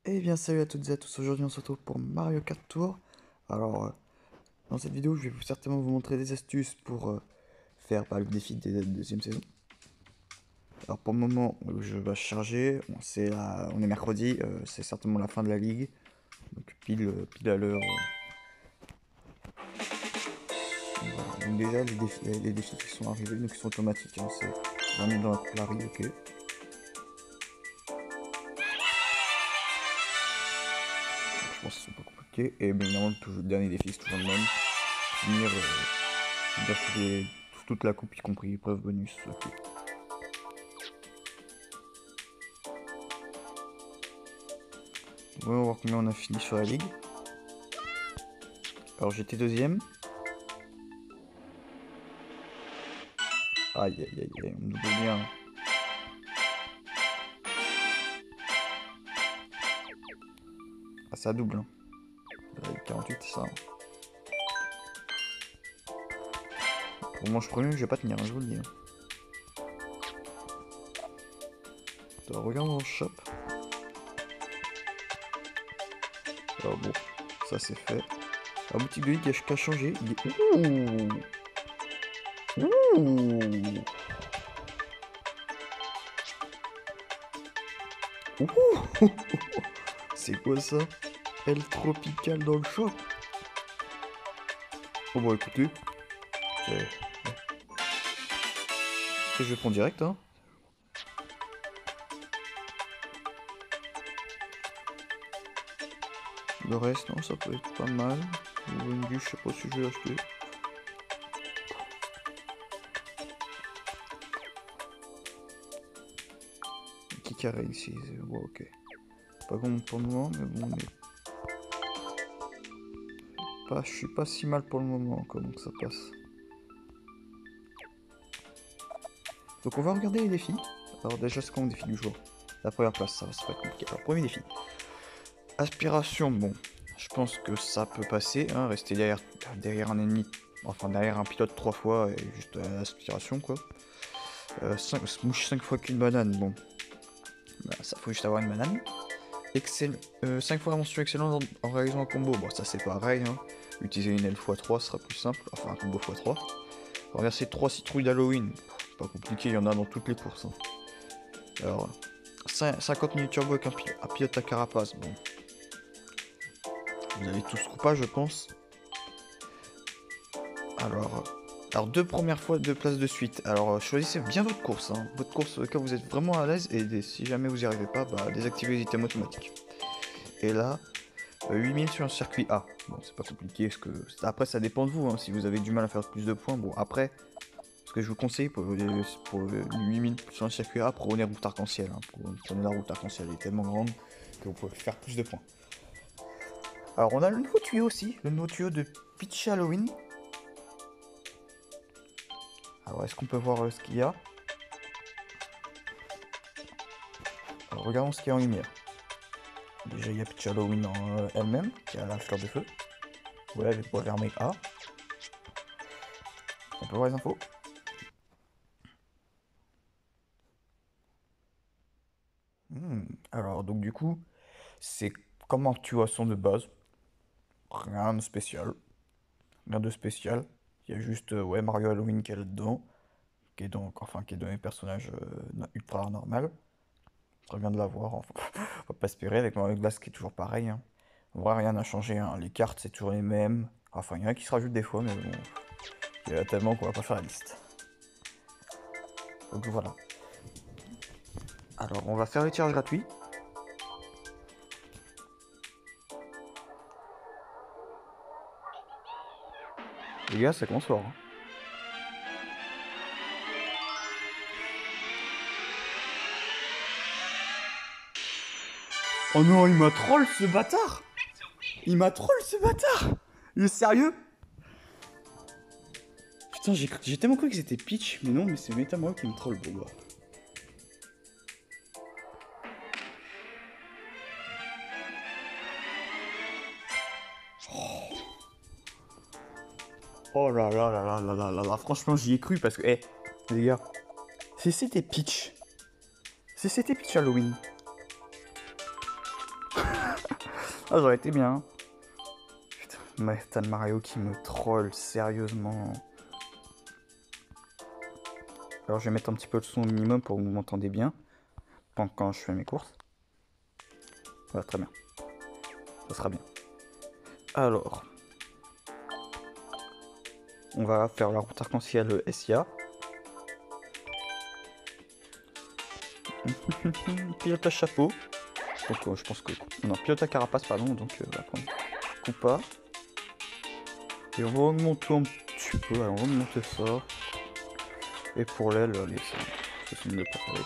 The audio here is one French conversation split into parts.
Eh bien salut à toutes et à tous, aujourd'hui on se retrouve pour Mario Kart Tour. Alors dans cette vidéo je vais certainement vous montrer des astuces pour faire le défi de la deuxième saison. Alors pour le moment je vais charger, on est mercredi, c'est certainement la fin de la ligue. Donc pile à l'heure. Voilà. Donc déjà les défis qui sont arrivés, donc ils sont automatiques, hein, c'est 20 000 dans la Poulari, ok. Je pense que c'est pas compliqué. Et bien évidemment le dernier défi c'est toujours le même. Finir toute la coupe, y compris épreuve bonus. Ok. On va voir combien on a fini sur la ligue. Alors j'étais deuxième. Aïe aïe aïe aïe, on double bien. Ah ça double hein. 48 c'est ça. Pour moi je premier, je vais pas tenir, hein, je vous le dis. Hein. Alors, regarde dans le shop. Alors bon, ça c'est fait. La boutique de ligue a changé. Il est... Ouh. Ouh. Ouh. C'est quoi ça? El Tropical dans le shop. Oh bon écoutez. C'est... Je vais prendre direct hein. Le reste non ça peut être pas mal. Une je sais pas si je vais l'acheter. Petit carré ici, bon, ok. Pas bon pour le moment, mais bon, je suis pas si mal pour le moment, comment que ça passe. Donc on va regarder les défis. Alors déjà c'est quoi mon défi du jour? La première place, ça va pas être compliqué. Alors premier défi. Aspiration, bon, je pense que ça peut passer, hein, rester derrière un ennemi, enfin derrière un pilote 3 fois et juste à l'aspiration quoi. 5 fois qu'une banane, bon, bah, ça faut juste avoir une banane. 5 fois mention excellente en réalisant un combo, bon ça c'est pareil, hein. Utiliser une L x3 sera plus simple, enfin un combo x3. Renverser 3 citrouilles d'Halloween, pas compliqué, il y en a dans toutes les courses. Hein. Alors, 50 minutes turbo avec un pilote à carapace, bon. Vous avez tous coupage je pense. Alors deux premières fois, deux places de suite. Alors choisissez bien votre course, hein. Votre course au cas où vous êtes vraiment à l'aise et si jamais vous n'y arrivez pas, bah, désactivez les items automatiques. Et là, 8000 sur un circuit A. Bon, c'est pas compliqué, parce que après ça dépend de vous, hein. Si vous avez du mal à faire plus de points, bon après, ce que je vous conseille pour 8000 sur un circuit A, prenez route arc-en-ciel. Hein. Prenez la route arc-en-ciel, elle est tellement grande que vous pouvez faire plus de points. Alors on a le nouveau tuyau aussi, le nouveau tuyau de Peach Halloween. Alors est-ce qu'on peut voir ce qu'il y a? Alors regardons ce qu'il y a en lumière. Déjà il y a Peach Halloween en elle-même, qui a la fleur de feu. Voilà, avec bois vermeil A. On peut voir les infos. Alors donc du coup, c'est comme un tuyau à son de base. Rien de spécial. Rien de spécial. Il y a juste ouais, Mario Halloween qui est là-dedans. Qui est donc, enfin, qui est dans les personnages ultra normal. Très bien de l'avoir. Enfin, faut pas espérer avec Mario Glass qui est toujours pareil. Hein. En vrai, rien n'a changé. Hein. Les cartes, c'est toujours les mêmes. Enfin, il y en a qui se rajoutent des fois, mais bon. Il y en a tellement qu'on va pas faire la liste. Donc voilà. Alors, on va faire le tirage gratuit. Les gars, ça commence fort. Hein. Oh non, il m'a troll ce bâtard! Il m'a troll ce bâtard! Il est sérieux? Putain, j'ai tellement cru que c'était Peach, mais non, mais c'est Metamoro qui me troll, bon bah. Oh là là là là là là là là, franchement j'y ai cru parce que, les gars, si c'était Peach, si c'était Peach Halloween, Ah, j'aurais été bien. Putain, mais t'as le Mario qui me troll, sérieusement. Alors je vais mettre un petit peu le son au minimum pour que vous m'entendez bien pendant quand je fais mes courses. Voilà, très bien. Ça sera bien. Alors, on va faire la route arc-en-ciel SIA. Pilotage chapeau. Donc je pense que... Non, pilotage carapace, pardon. Donc on va prendre Koopa. Et on va augmenter un petit peu. Alors, on va augmenter ça. Et pour l'aile, allez, c'est une de préférée.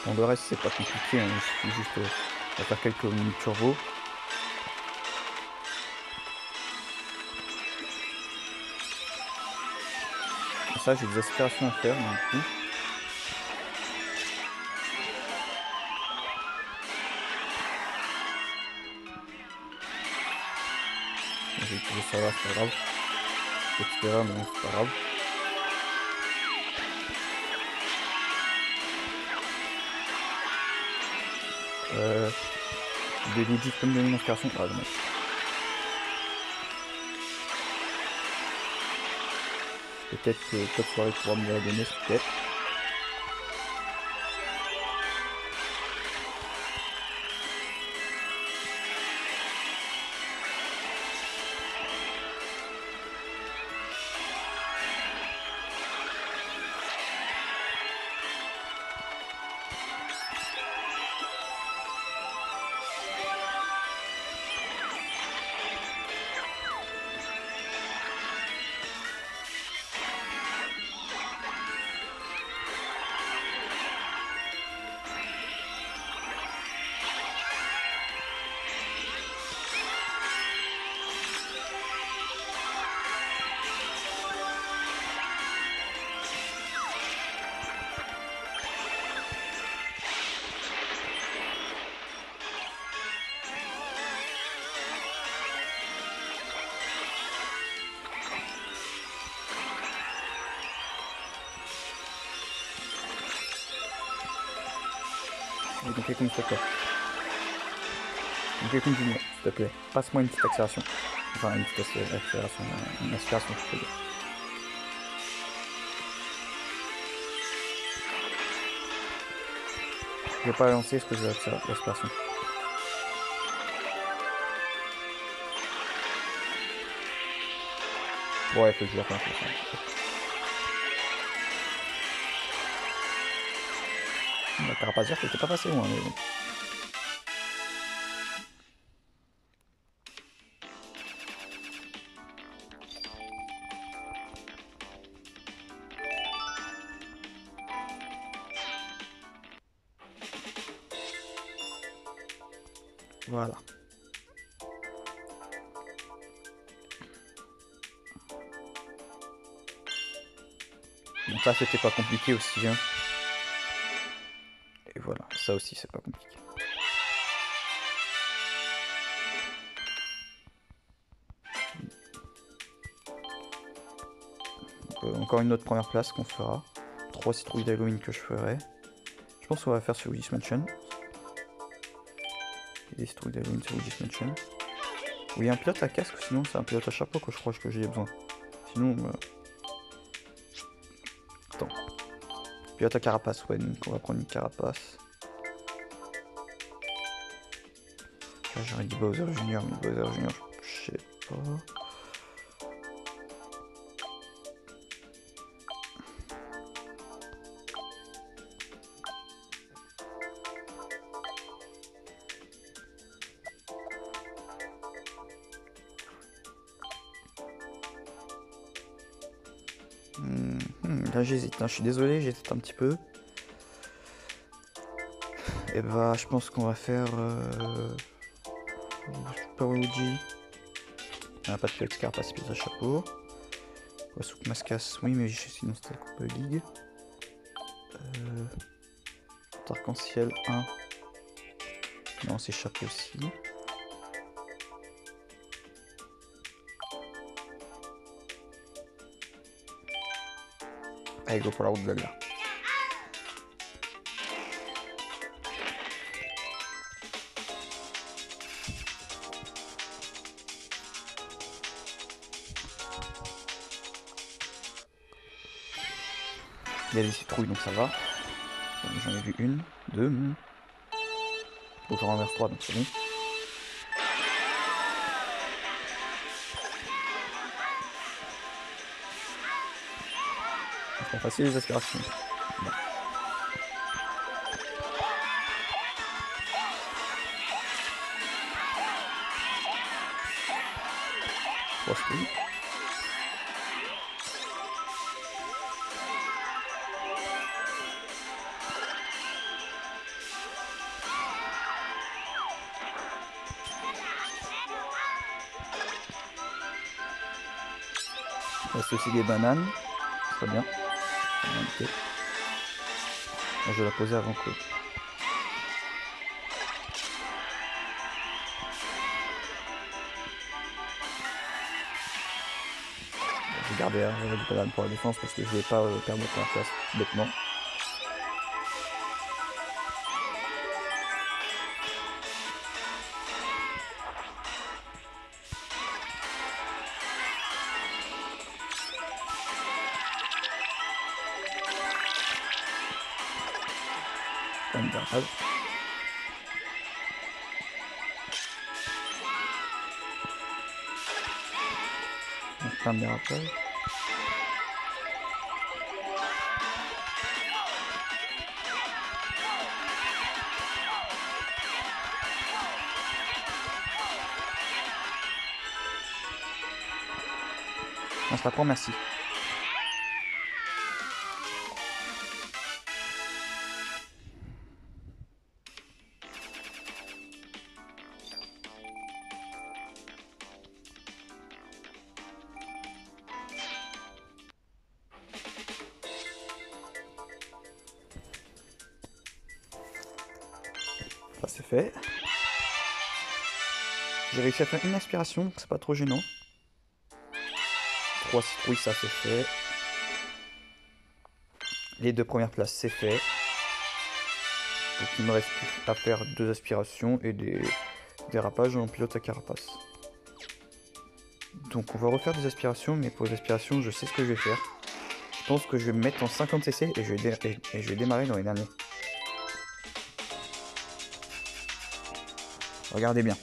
Bon, le reste, c'est pas compliqué, hein. Il suffit juste de faire quelques minutes turbo. Et ça, j'ai des aspirations à faire, donc du coup. J'ai utilisé ça là, c'est pas grave. Petite erreur, mais c'est pas grave. Des Luigi peut me donner une inspiration. Ah, dommage. Peut-être que Top Soirée pourra me la donner, peut-être. Donc écoute, s'il te plaît. Donc écoute, s'il te plaît. Passe-moi une petite accélération. Enfin, une petite accélération. Une aspiration, je peux dire. Je vais pas lancer ce que j'ai l'aspiration. Bon, ouais, faut que je la fasse. La carapace verte était pas passé loin, mais bon. Voilà. Donc ça, c'était pas compliqué aussi, hein. Et voilà, ça aussi, c'est pas compliqué. Donc, encore une autre première place qu'on fera. 3 citrouilles d'Halloween que je ferai. Je pense qu'on va faire sur Luigi's Mansion. Et des citrouilles d'Halloween sur Luigi's Mansion. Oui, un pilote à casque, sinon c'est un pilote à chapeau que je crois que j'ai besoin. Sinon... Attends. Pilote à carapace, ouais, donc on va prendre une carapace. Là, j'aurais dit Bowser Junior, mais Bowser Junior, je sais pas. Là j'hésite, hein. Je suis désolé, j'hésite un petit peu. Et bah je pense qu'on va faire Super Luigi. On a pas de pilote carapace, pilote à chapeau. Souk Mascas, oui mais sinon c'était la Coupe League. Arc-en-ciel 1. Non, c'est chapeau aussi. Allez, go pour la route de là. Il y a des citrouilles donc ça va. J'en ai vu une, deux. Faut que je renverse 3 donc c'est bon. C'est pas facile les aspirations. Bon. Postille. Il reste aussi des bananes. Très bien. Okay. Bon, je vais la poser avant que... Je vais garder des bananes pour la défense parce que je vais pas perdre ma place bêtement. Une dérapage. Plein de dérapage. On se la prend, merci. Ça c'est fait. J'ai réussi à faire une aspiration, c'est pas trop gênant. 3 citrouilles, ça c'est fait. Les 2 premières places, c'est fait. Donc il me reste plus à faire 2 aspirations et des dérapages en pilote à carapace. Donc on va refaire des aspirations, mais pour les aspirations, je sais ce que je vais faire. Je pense que je vais me mettre en 50 cc et je vais démarrer dans les derniers. Regardez bien.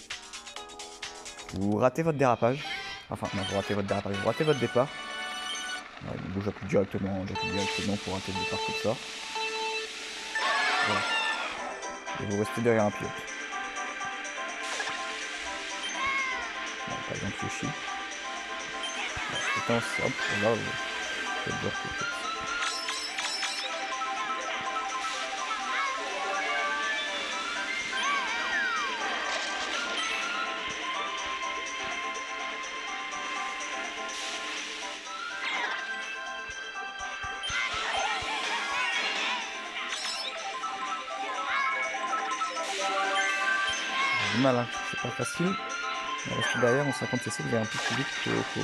Vous ratez votre dérapage. Enfin, non, vous ratez votre dérapage, vous ratez votre départ. Ouais, bon, j'appuie directement pour rater le départ comme ça. Voilà. Et vous restez derrière un pilote. Bon, pas bien réfléchi. Hop, et là, vous faites voir tout. Du mal, hein. C'est pas facile. On reste derrière en 50 cc, il est un peu plus vite que Flo.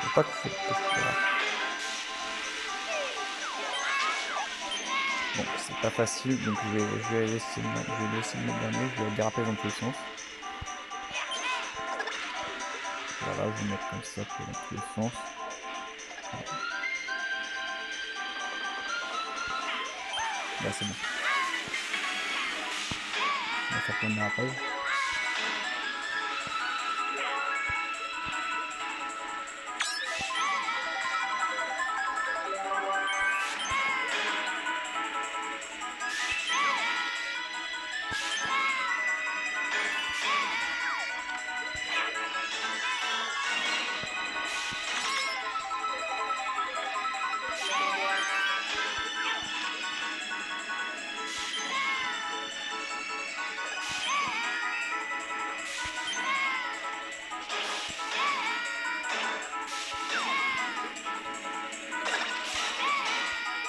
Faut pas que voilà. Bon, c'est pas facile, donc je vais laisser le mettre dernier, je vais déraper dans tous les sens. Voilà, je vais mettre comme ça dans tous les sens. Voilà. Là c'est bon. On va faire plein de dérapages.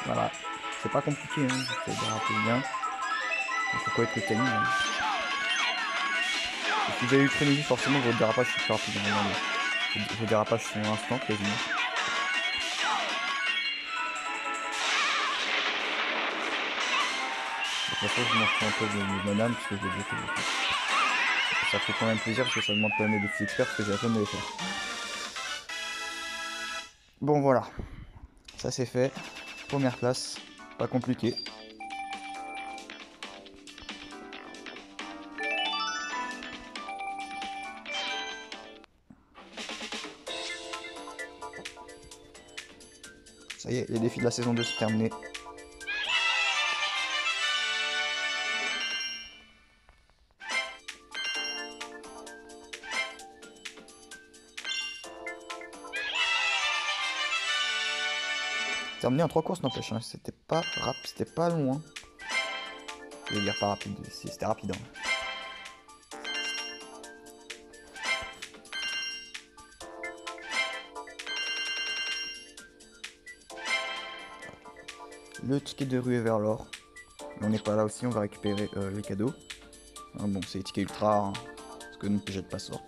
Voilà. C'est pas compliqué, hein. Vous dérapez bien. Il faut connaître le timing. Hein. Si vous avez eu frénésie, forcément votre dérapage est plus rapide. Hein. Vos dérapages sont instant quasiment. De toute façon, je m'en fous un peu de banane parce que je l'ai bloqué beaucoup. Ça fait quand même plaisir parce que ça demande quand même des défis experts parce que j'ai la peine de les faire. Bon voilà, ça c'est fait. Première place, pas compliqué. Ça y est, les défis de la saison 2 sont terminés. Terminé en 3 courses n'empêche, hein. C'était pas rapide, c'était pas loin. Je vais dire pas rapide, c'était rapide. Hein. Le ticket de rue est vers l'or. On n'est pas là aussi, on va récupérer les cadeaux. Hein, bon, c'est les tickets ultra, hein, parce que nous ne jette pas sort.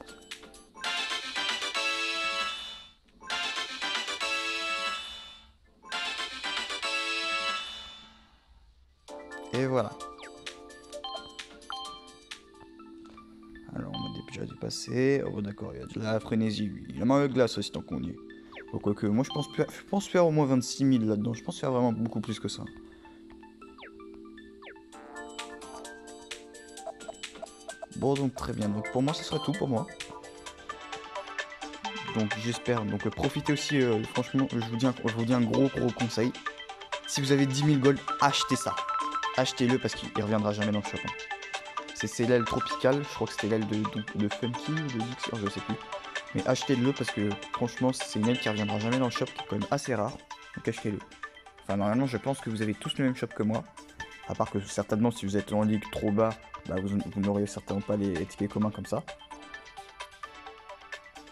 Et voilà. Alors on a déjà dépassé. Oh d'accord, il y a de la frénésie lui. Il a marre de glace aussi tant qu'on y est. Donc, quoique, moi je pense faire au moins 26 000 là-dedans. Je pense faire vraiment beaucoup plus que ça. Bon donc très bien. Donc pour moi ce sera tout pour moi. Donc j'espère. Donc profitez aussi. Franchement, je vous dis un gros conseil. Si vous avez 10 000 gold, achetez ça. Achetez-le parce qu'il reviendra jamais dans le shop. Hein. C'est l'aile tropicale, je crois que c'était l'aile de Funky ou de Dixie, je sais plus. Mais achetez-le parce que franchement c'est une aile qui reviendra jamais dans le shop, qui est quand même assez rare. Donc achetez-le. Enfin normalement je pense que vous avez tous le même shop que moi. À part que certainement si vous êtes en ligue trop bas, bah, vous n'aurez certainement pas les tickets communs comme ça.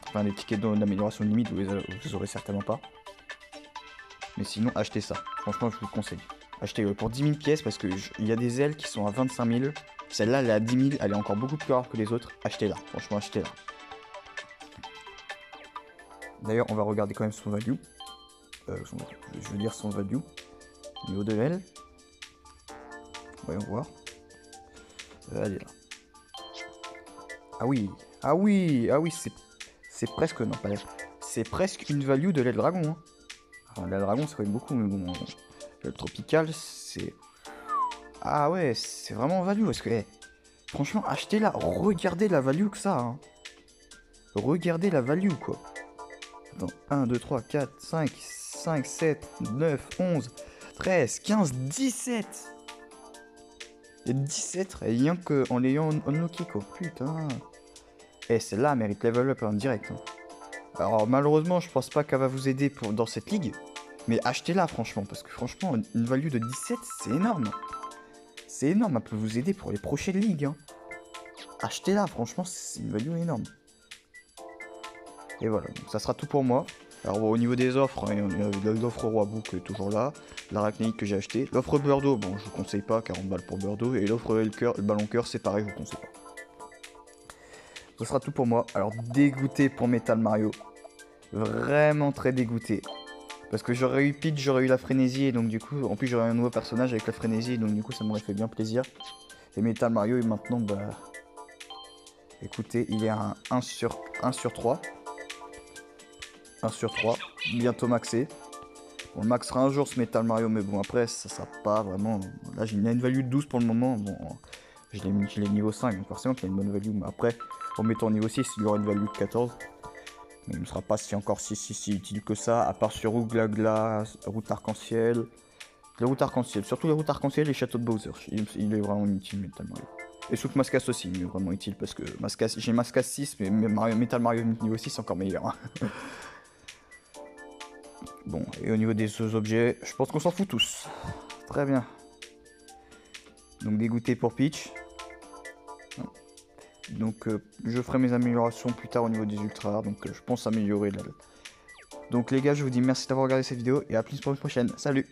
Enfin les tickets d'amélioration limite vous aurez certainement pas. Mais sinon achetez ça, franchement je vous le conseille. Achetez-le pour 10 000 pièces parce qu'il y a des ailes qui sont à 25 000. Celle-là, elle est à 10 000, elle est encore beaucoup plus rare que les autres. Achetez-la, franchement, achetez-la. D'ailleurs, on va regarder quand même son value. Je veux dire son value. Au niveau de l'aile. Voyons voir. Elle est là. Ah oui, ah oui, ah oui, c'est presque, non pas l'aile. C'est presque une value de l'aile dragon. Hein. Enfin, l'aile dragon, c'est quand même beaucoup, mais bon. L'aile tropicale, c'est... Ah ouais, c'est vraiment value, parce que... franchement, achetez-la, regardez la value que ça. Hein. Regardez la value, quoi. Attends, 1, 2, 3, 4, 5, 7, 9, 11, 13, 15, 17. Et 17, rien qu'en l'ayant unlocké, quoi. Putain. Et celle-là mérite level up en direct. Hein. Alors, malheureusement, je pense pas qu'elle va vous aider dans cette ligue. Mais achetez-la, franchement, parce que franchement, une value de 17, c'est énorme. C'est énorme, elle peut vous aider pour les prochaines ligues. Hein. Achetez-la, franchement, c'est une value énorme. Et voilà, donc ça sera tout pour moi. Alors bon, au niveau des offres, hein, l'offre Roi Bou qui est toujours là, l'arachnéide que j'ai acheté. L'offre Birdo, bon je vous conseille pas, 40 balles pour Birdo. Et l'offre le ballon cœur, c'est pareil, je vous conseille pas. Ce sera tout pour moi. Alors dégoûté pour Metal Mario. Vraiment très dégoûté. Parce que j'aurais eu Peach, j'aurais eu la frénésie, et donc du coup, en plus j'aurais un nouveau personnage avec la frénésie, et donc du coup ça m'aurait fait bien plaisir. Et Metal Mario, et maintenant, bah... écoutez, il est à un 1 sur 3. 1 sur 3, bientôt maxé. On le maxera un jour ce Metal Mario, mais bon après ça sera pas vraiment... Là il a une value de 12 pour le moment, bon je l'ai niveau 5, donc forcément qu'il a une bonne value, mais après en mettant niveau 6 il aura une value de 14. Mais il ne sera pas encore si utile que ça, à part sur Ouglagla, route arc-en-ciel. Les routes arc-en-ciel, surtout les routes arc-en-ciel et les châteaux de Bowser, il est vraiment utile Metal Mario. Et Souk Mascas aussi, il est vraiment utile parce que j'ai Mascas 6, mais Metal Mario niveau 6 c'est encore meilleur. Hein. Bon, et au niveau des objets, je pense qu'on s'en fout tous. Très bien. Donc dégoûté pour Peach. Donc je ferai mes améliorations plus tard au niveau des ultra rares, donc je pense améliorer là. Donc les gars, je vous dis merci d'avoir regardé cette vidéo et à plus pour une prochaine. Salut!